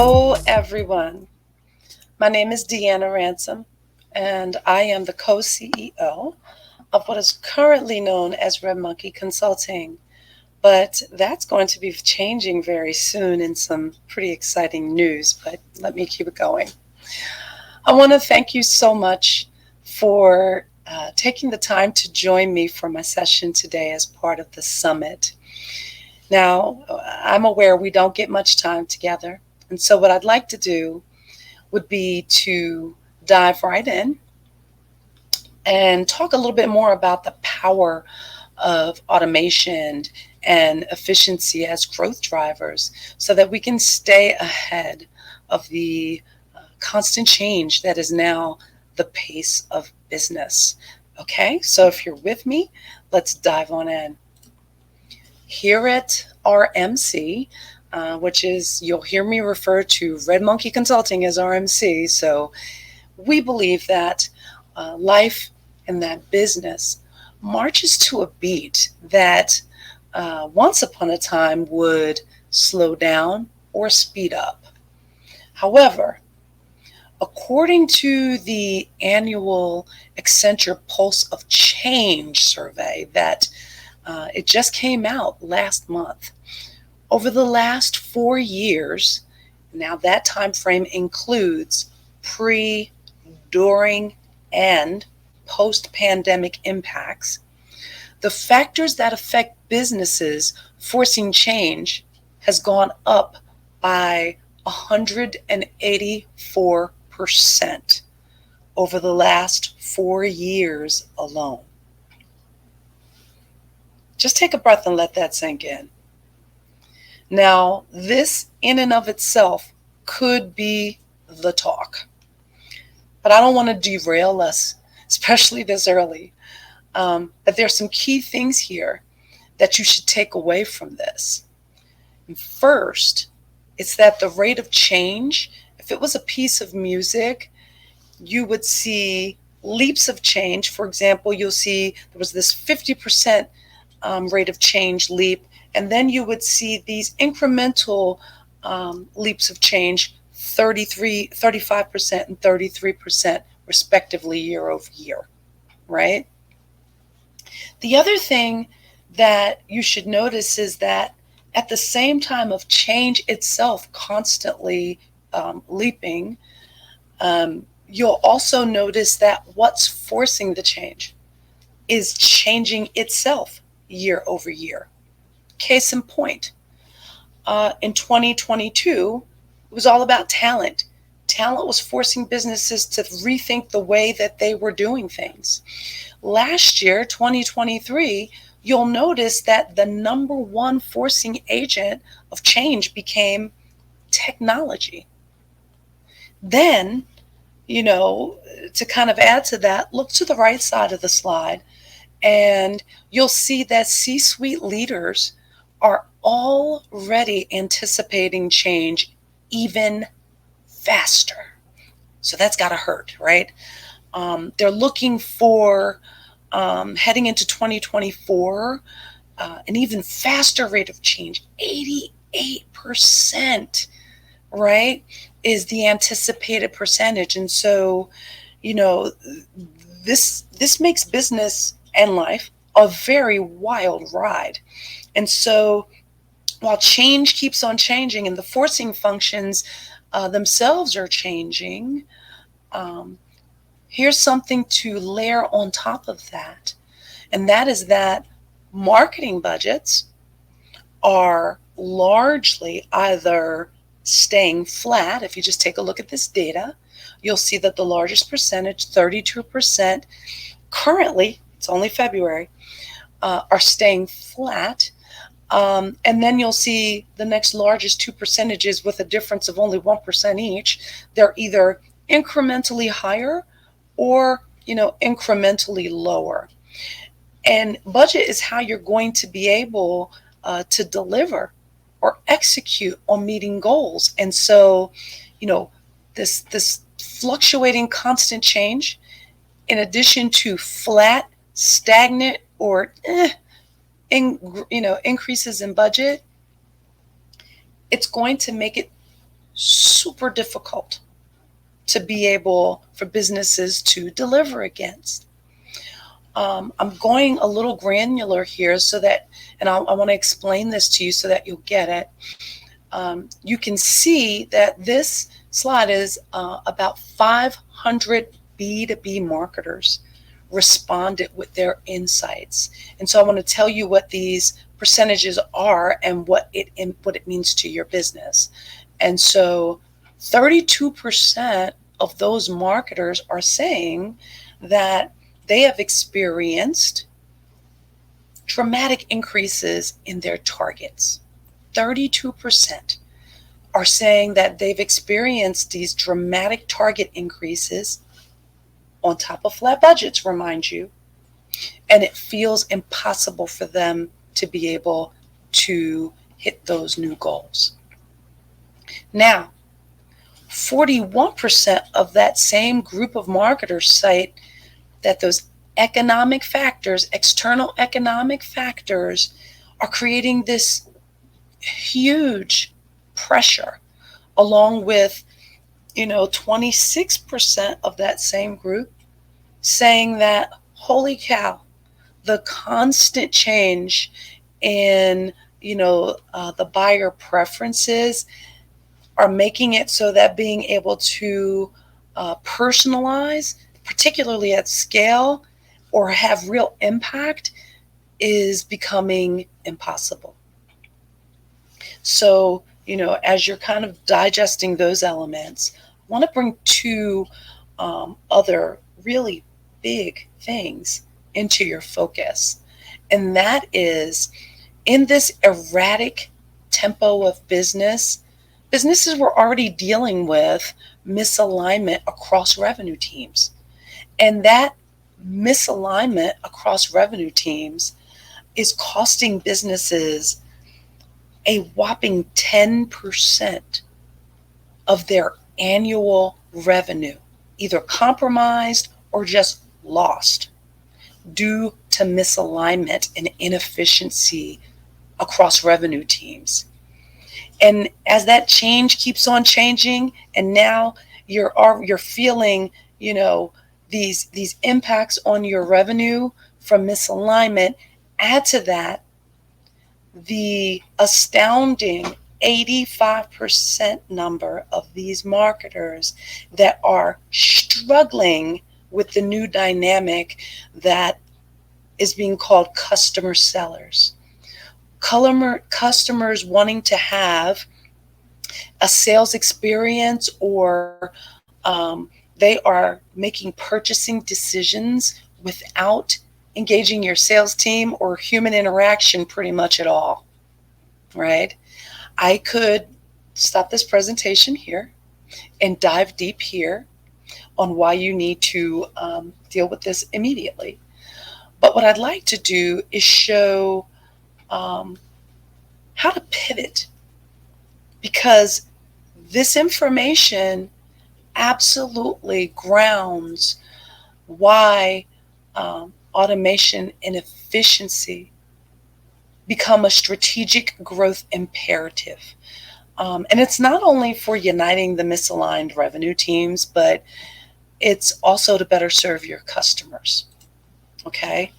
Hello, everyone. My name is DeAnna Ransom, and I am the co-CEO of what is currently known as Red Monkey Consulting. But that's going to be changing very soon in some pretty exciting news, but let me keep it going. I want to thank you so much for taking the time to join me for my session today as part of the summit. Now, I'm aware we don't get much time together, and so what I'd like to do would be to dive right in and talk a little bit more about the power of automation and efficiency as growth drivers so that we can stay ahead of the constant change that is now the pace of business. Okay, so if you're with me, let's dive on in. Here at RMC, which is, you'll hear me refer to Red Monkey Consulting as RMC. So we believe that life and that business marches to a beat that once upon a time would slow down or speed up. However, according to the annual Accenture Pulse of Change survey that it just came out last month, over the last 4 years, now that time frame includes pre, during, and post-pandemic impacts, the factors that affect businesses forcing change has gone up by 184% over the last 4 years alone. Just take a breath and let that sink in. Now, this in and of itself could be the talk, but I don't want to derail us, especially this early. But there's some key things here that you should take away from this. And first, it's that the rate of change, if it was a piece of music, you would see leaps of change. For example, you'll see there was this 50% rate of change leap, and then you would see these incremental leaps of change, 35% and 33% respectively year over year, right? The other thing that you should notice is that at the same time of change itself constantly leaping, you'll also notice that what's forcing the change is changing itself year over year. Case in point, in 2022, it was all about talent. Talent was forcing businesses to rethink the way that they were doing things. Last year, 2023, you'll notice that the number one forcing agent of change became technology. Then, to kind of add to that, look to the right side of the slide, and you'll see that C-suite leaders are already anticipating change even faster. So that's got to hurt, right? They're looking for, heading into 2024, an even faster rate of change. 88%, right, is the anticipated percentage. And so, this makes business and life a very wild ride. And so while change keeps on changing and the forcing functions themselves are changing, here's something to layer on top of that. And that is that marketing budgets are largely either staying flat. If you just take a look at this data, you'll see that the largest percentage, 32%, currently, it's only February, are staying flat. And then you'll see the next largest two percentages with a difference of only 1% each. They're either incrementally higher or, incrementally lower. And budget is how you're going to be able to deliver or execute on meeting goals. And so, this fluctuating constant change, in addition to flat, stagnant, or increases in budget, it's going to make it super difficult to be able for businesses to deliver against. I'm going a little granular here so that, and I want to explain this to you so that you'll get it. You can see that this slide is about 500 B2B marketers responded with their insights. And so I want to tell you what these percentages are and what it means to your business. And so 32% of those marketers are saying that they have experienced dramatic increases in their targets. 32% are saying that they've experienced these dramatic target increases on top of flat budgets, remind you, and it feels impossible for them to be able to hit those new goals. Now, 41% of that same group of marketers cite that those economic factors, external economic factors, are creating this huge pressure, along with 26% of that same group saying that, holy cow, the constant change in the buyer preferences are making it so that being able to personalize, particularly at scale, or have real impact is becoming impossible. So, as you're kind of digesting those elements, I want to bring two other really big things into your focus. And that is, in this erratic tempo of businesses were already dealing with misalignment across revenue teams. And that misalignment across revenue teams is costing businesses a whopping 10% of their annual revenue, either compromised or just lost due to misalignment and inefficiency across revenue teams. And as that change keeps on changing, and now you're feeling, these impacts on your revenue from misalignment, add to that the astounding 85% number of these marketers that are struggling with the new dynamic that is being called customer sellers. Customers wanting to have a sales experience, or they are making purchasing decisions without engaging your sales team or human interaction pretty much at all, right? I could stop this presentation here and dive deep here on why you need to deal with this immediately. But what I'd like to do is show how to pivot, because this information absolutely grounds why automation and efficiency become a strategic growth imperative. And it's not only for uniting the misaligned revenue teams, but it's also to better serve your customers. Okay?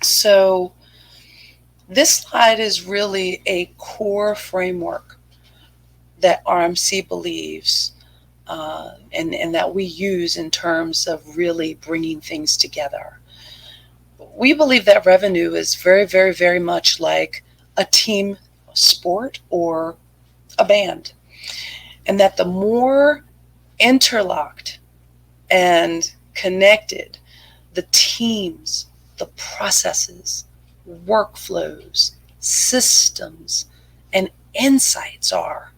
So this slide is really a core framework that RMC believes and that we use in terms of really bringing things together. We believe that revenue is very, very, very much like a team sport or a band, and that the more interlocked and connected the teams, the processes, workflows, systems, and insights are,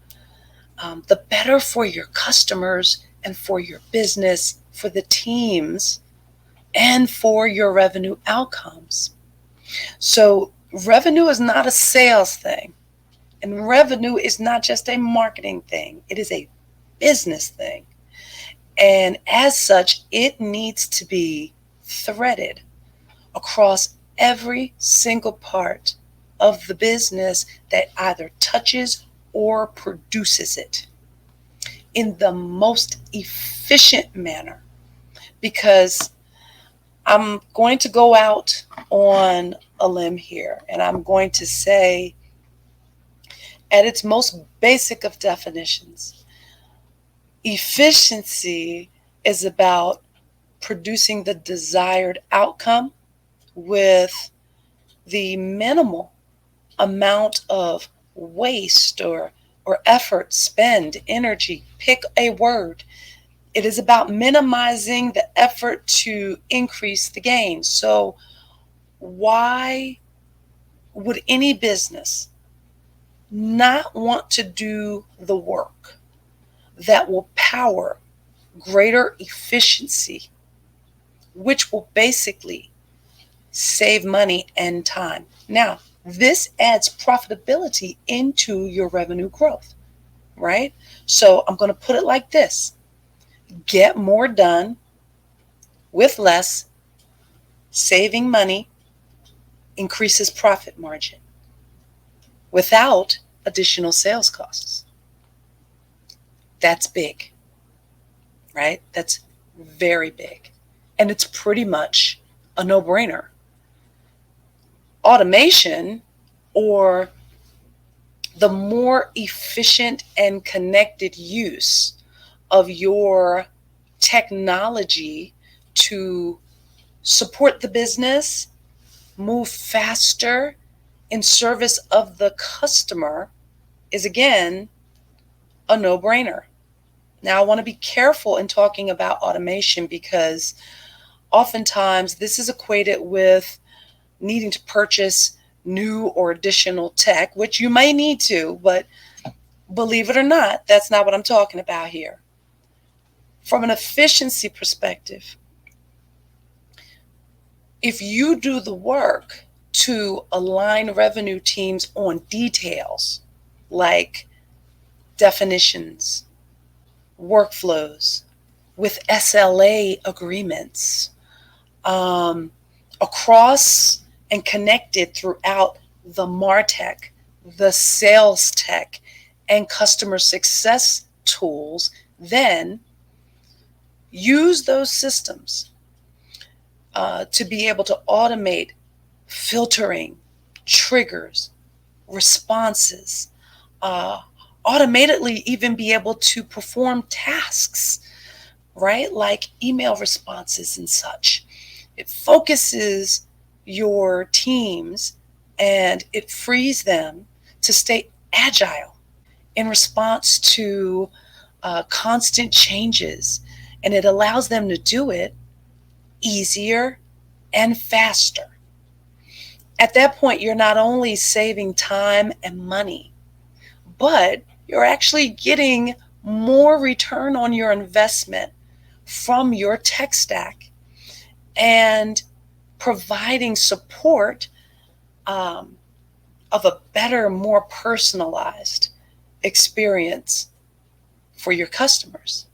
the better for your customers and for your business, for the teams, and for your revenue outcomes. So revenue is not a sales thing, and revenue is not just a marketing thing. It is a business thing. And as such, it needs to be threaded across every single part of the business that either touches or produces it. in the most efficient manner. Because I'm going to go out on a limb here, and I'm going to say, at its most basic of definitions, efficiency is about producing the desired outcome with the minimal amount of waste or effort, spend, energy, pick a word. It is about minimizing the effort to increase the gain. So why would any business not want to do the work that will power greater efficiency, which will basically save money and time? Now, this adds profitability into your revenue growth, right? So I'm going to put it like this: get more done with less, saving money increases profit margin without additional sales costs. That's big, right? That's very big. And it's pretty much a no-brainer. Automation, or the more efficient and connected use of your technology to support the business, move faster in service of the customer, is again a no-brainer. Now, I want to be careful in talking about automation, because oftentimes this is equated with needing to purchase new or additional tech, which you may need to, but believe it or not, that's not what I'm talking about here. From an efficiency perspective, if you do the work to align revenue teams on details like definitions, workflows, with SLA agreements, across and connected throughout the MarTech, the sales tech, and customer success tools, then use those systems to be able to automate filtering, triggers, responses, automatically even be able to perform tasks, right? Like email responses and such. It focuses your teams and it frees them to stay agile in response to constant changes. And it allows them to do it easier and faster. At that point, you're not only saving time and money, but you're actually getting more return on your investment from your tech stack and providing support of a better, more personalized experience for your customers.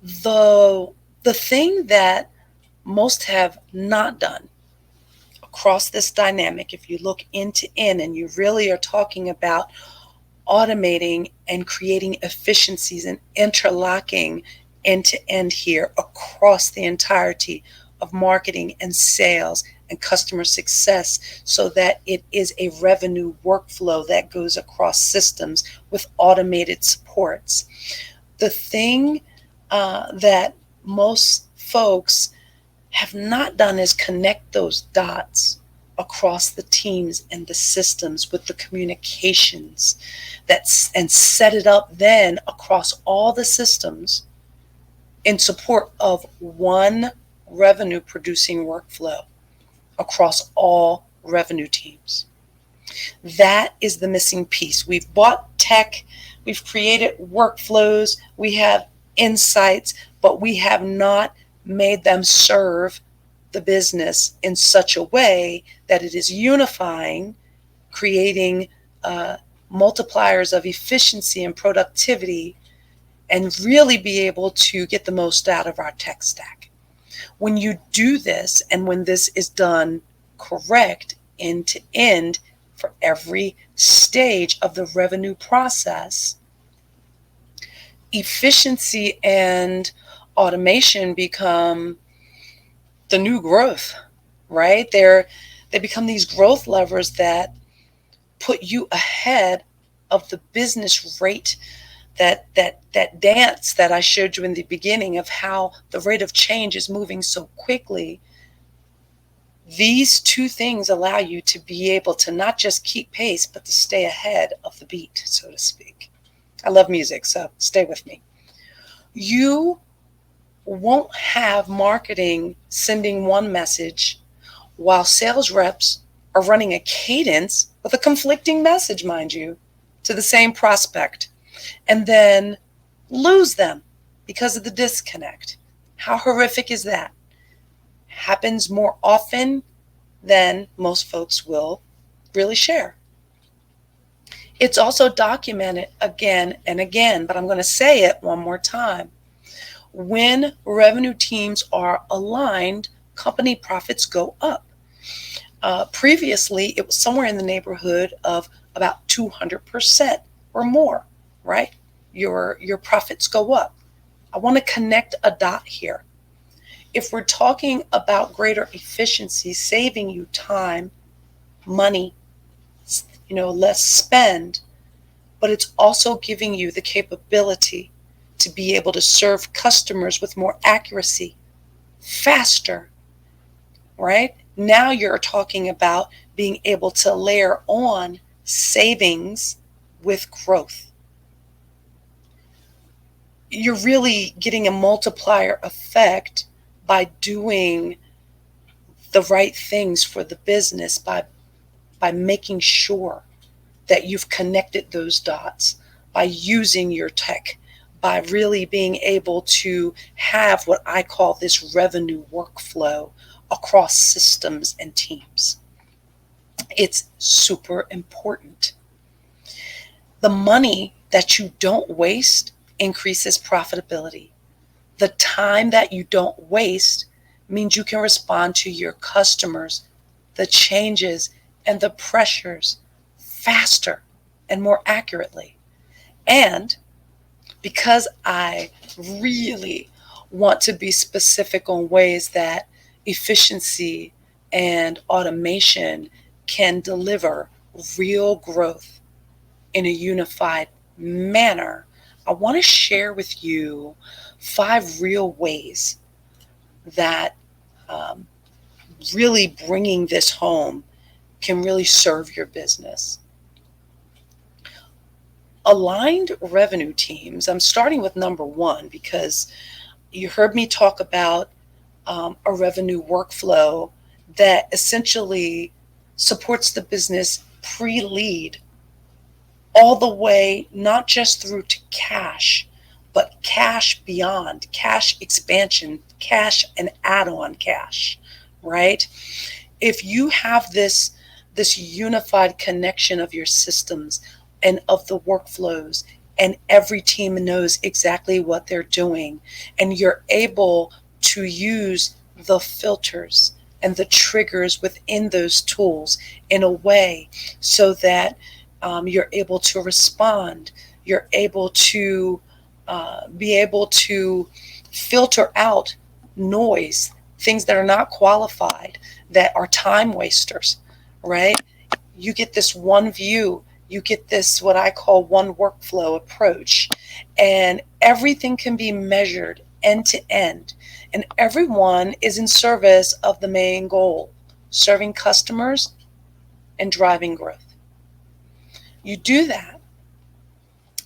The thing that most have not done across this dynamic, if you look end to end and you really are talking about automating and creating efficiencies and interlocking end to end here across the entirety of marketing and sales and customer success, so that it is a revenue workflow that goes across systems with automated supports. The thing that most folks have not done is connect those dots across the teams and the systems with the communications and set it up then across all the systems in support of one revenue producing workflow across all revenue teams. That is the missing piece. We've bought tech, we've created workflows, we have insights, but we have not made them serve the business in such a way that it is unifying, creating multipliers of efficiency and productivity, and really be able to get the most out of our tech stack. When you do this, and when this is done correct end to end for every stage of the revenue process, efficiency and automation become the new growth, right? They become these growth levers that put you ahead of the business rate, that dance that I showed you in the beginning of how the rate of change is moving so quickly. These two things allow you to be able to not just keep pace, but to stay ahead of the beat, so to speak. I love music, so stay with me. You won't have marketing sending one message while sales reps are running a cadence with a conflicting message, mind you, to the same prospect, and then lose them because of the disconnect. How horrific is that? Happens more often than most folks will really share. It's also documented again and again, but I'm going to say it one more time. When revenue teams are aligned, company profits go up. Previously, it was somewhere in the neighborhood of about 200% or more, right? Your profits go up. I want to connect a dot here. If we're talking about greater efficiency, saving you time, money, less spend, but it's also giving you the capability to be able to serve customers with more accuracy, faster, right? Now you're talking about being able to layer on savings with growth. You're really getting a multiplier effect by doing the right things for the business, by making sure that you've connected those dots, by using your tech, by really being able to have what I call this revenue workflow across systems and teams. It's super important. The money that you don't waste increases profitability. The time that you don't waste means you can respond to your customers, the changes and the pressures faster and more accurately. And because I really want to be specific on ways that efficiency and automation can deliver real growth in a unified manner, I want to share with you 5 real ways that really bringing this home can really serve your business. Aligned revenue teams, I'm starting with number 1 because you heard me talk about a revenue workflow that essentially supports the business pre-lead all the way, not just through to cash, but cash beyond, cash expansion, cash and add-on cash, right? If you have this unified connection of your systems and of the workflows, and every team knows exactly what they're doing, and you're able to use the filters and the triggers within those tools in a way so that you're able to respond, you're able to be able to filter out noise, things that are not qualified, that are time wasters, right? You get this one view, you get this what I call one workflow approach, and everything can be measured end to end, and everyone is in service of the main goal, serving customers and driving growth. You do that,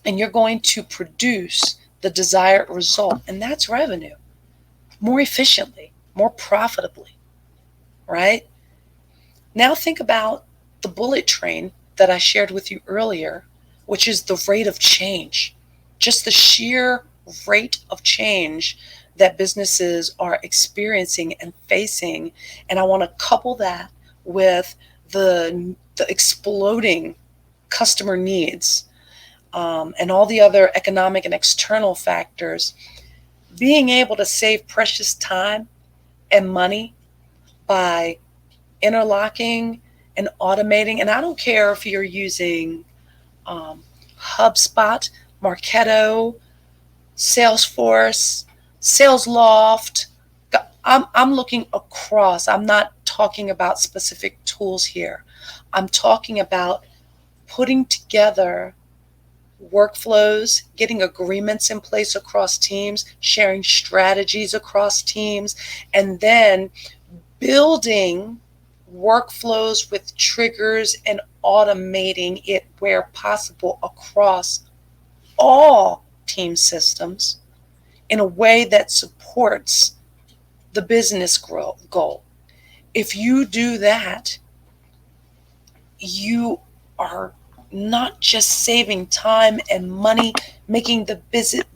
and you're going to produce the desired result, and that's revenue, more efficiently, more profitably, right? Now think about the bullet train that I shared with you earlier, which is the rate of change, just the sheer rate of change that businesses are experiencing and facing. And I want to couple that with the exploding customer needs and all the other economic and external factors. Being able to save precious time and money by interlocking and automating, and I don't care if you're using HubSpot, Marketo, Salesforce, Salesloft. I'm looking across. I'm not talking about specific tools here. I'm talking about putting together workflows, getting agreements in place across teams, sharing strategies across teams, and then building workflows with triggers and automating it where possible across all team systems in a way that supports the business goal. If you do that, you are not just saving time and money, making the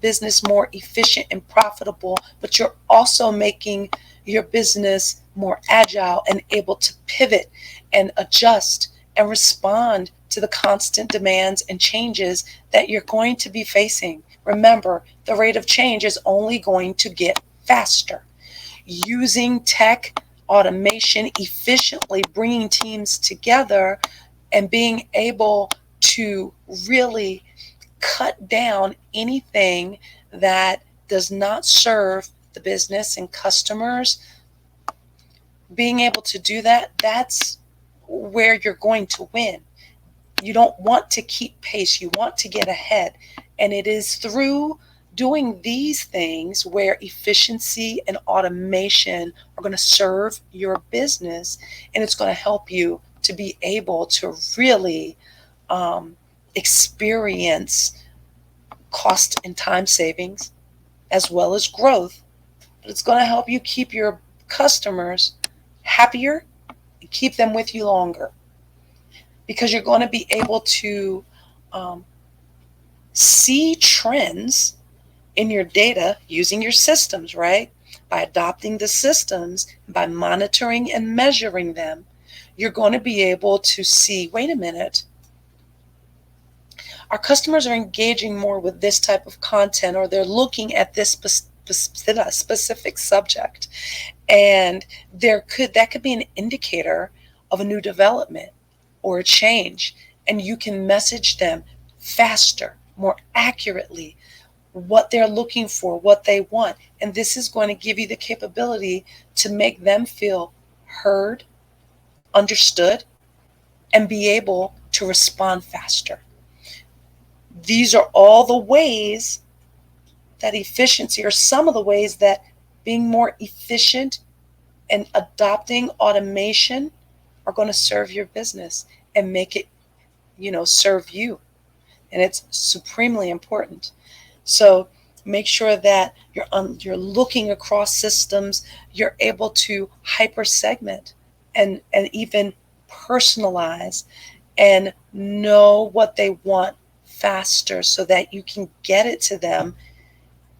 business more efficient and profitable, but you're also making your business more agile and able to pivot and adjust and respond to the constant demands and changes that you're going to be facing. Remember, the rate of change is only going to get faster. Using tech, automation efficiently, bringing teams together, and being able to really cut down anything that does not serve the business and customers. Being able to do that, that's where you're going to win. You don't want to keep pace, you want to get ahead. And it is through doing these things where efficiency and automation are going to serve your business, and it's going to help you to be able to really experience cost and time savings as well as growth. But it's going to help you keep your customers happier and keep them with you longer, because you're going to be able to see trends in your data using your systems, right? By adopting the systems, by monitoring and measuring them, you're going to be able to see, wait a minute, our customers are engaging more with this type of content, or they're looking at this specific subject. And that could be an indicator of a new development or a change. And you can message them faster, more accurately, what they're looking for, what they want. And this is going to give you the capability to make them feel heard, understood, and be able to respond faster. These are all the ways that efficiency, or some of the ways that being more efficient and adopting automation are going to serve your business and make it, serve you. And it's supremely important. So make sure that you're looking across systems, you're able to hyper segment and even personalize and know what they want faster so that you can get it to them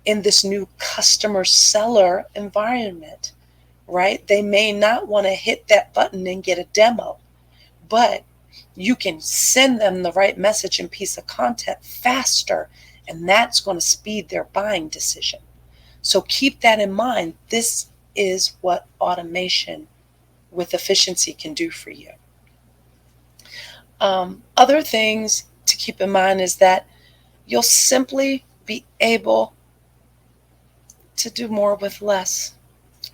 in this new customer seller environment, right? They may not want to hit that button and get a demo, but you can send them the right message and piece of content faster, and that's going to speed their buying decision. So keep that in mind. This is what automation with efficiency can do for you. Other things to keep in mind is that you'll simply be able to do more with less.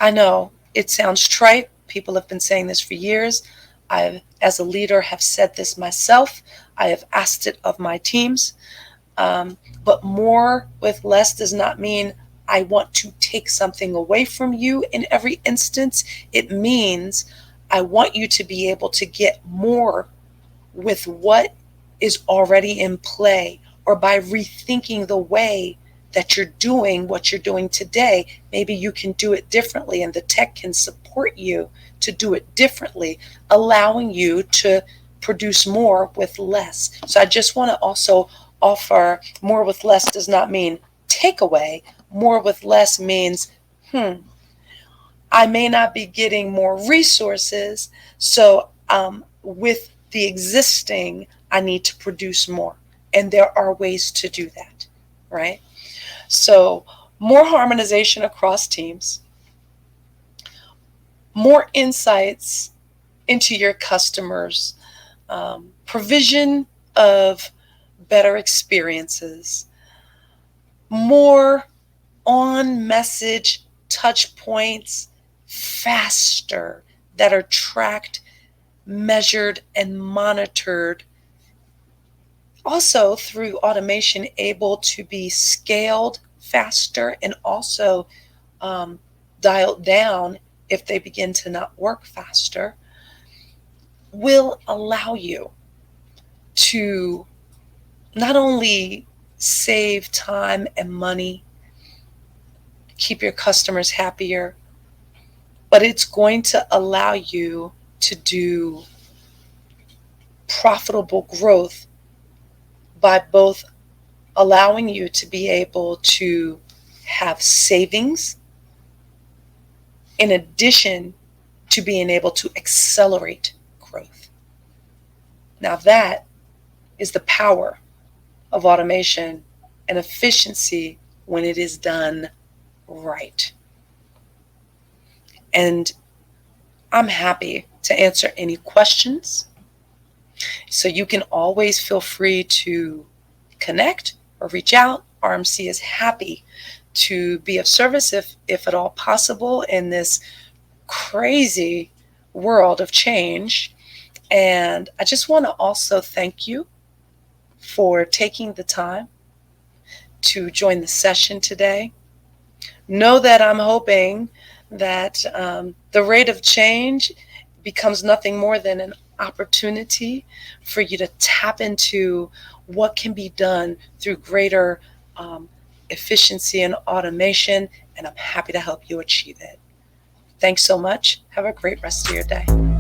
I know it sounds trite. People have been saying this for years. I, as a leader, have said this myself. I have asked it of my teams. But more with less does not mean I want to take something away from you in every instance. It means I want you to be able to get more with what is already in play, or by rethinking the way that you're doing what you're doing today. Maybe you can do it differently, and the tech can support you to do it differently, allowing you to produce more with less. So I just want to also offer, more with less does not mean take away. More with less means, I may not be getting more resources, so with the existing, I need to produce more. And there are ways to do that, right? So more harmonization across teams, more insights into your customers, provision of better experiences, more on message touch points faster that are tracked, measured, and monitored. Also, through automation, able to be scaled faster and also dialed down if they begin to not work faster, will allow you to not only save time and money, keep your customers happier, but it's going to allow you to do profitable growth by both allowing you to be able to have savings in addition to being able to accelerate growth. Now that is the power of automation and efficiency when it is done right. And I'm happy to answer any questions. So you can always feel free to connect or reach out. RMC is happy to be of service if at all possible in this crazy world of change. And I just want to also thank you for taking the time to join the session today. Know that I'm hoping that the rate of change becomes nothing more than an opportunity for you to tap into what can be done through greater efficiency and automation, and I'm happy to help you achieve it. Thanks so much. Have a great rest of your day.